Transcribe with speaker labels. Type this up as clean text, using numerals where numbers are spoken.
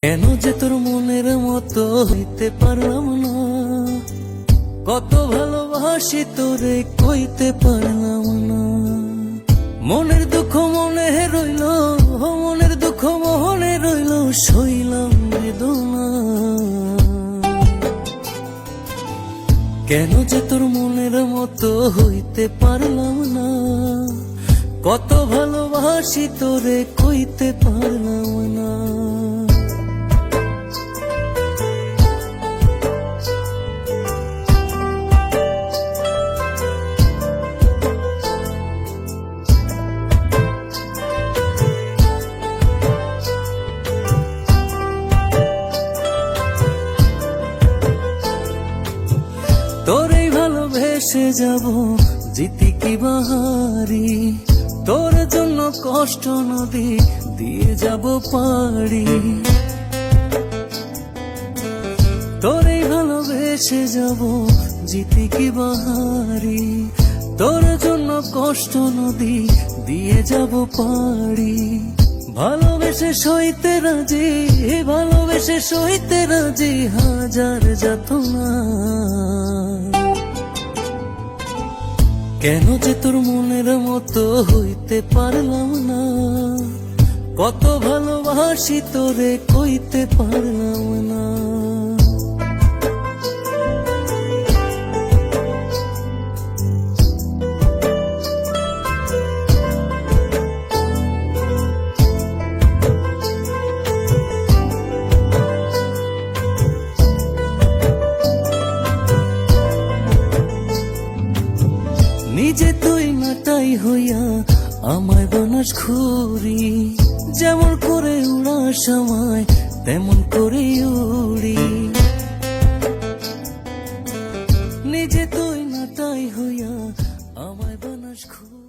Speaker 1: কেন যে তোর মনের মতো হইতে পারলাম না, কত ভালোবাসি তোরে কইতে পারলাম না। মনের দুঃখ মনে রইল, মনের দুঃখ মনে রইল, সইলাম বেদনা। কেন যে তোর মনের মতো হইতে পারলাম না, কত ভালোবাসি তোরে কইতে পারলাম না। তোরেই ভালোবেসে যাব জিতি কি বাহারি, তোর জন্য কষ্ট নদী দিয়ে যাব পাড়ি। তোরেই ভালোবেসে যাব জিতি কি বাহারি, তোর জন্য কষ্ট নদী দিয়ে যাব পাড়ি। ভালোবেসে সইতে রাজি, ভালোবেসে সইতে রাজি হাজার যাতনা। কেন যে তোর মনের মতো হইতে পারলাম না, কত ভালোবাসি তোরে কইতে পারলাম না। নিজে তুই নাটাই হইয়া আমায় বানাস ঘুরি, যেমন করে উড়ার সময় তেমন করে উড়ি। নিজে তুই নাটাই হইয়া আমায় বানাস ঘুরি।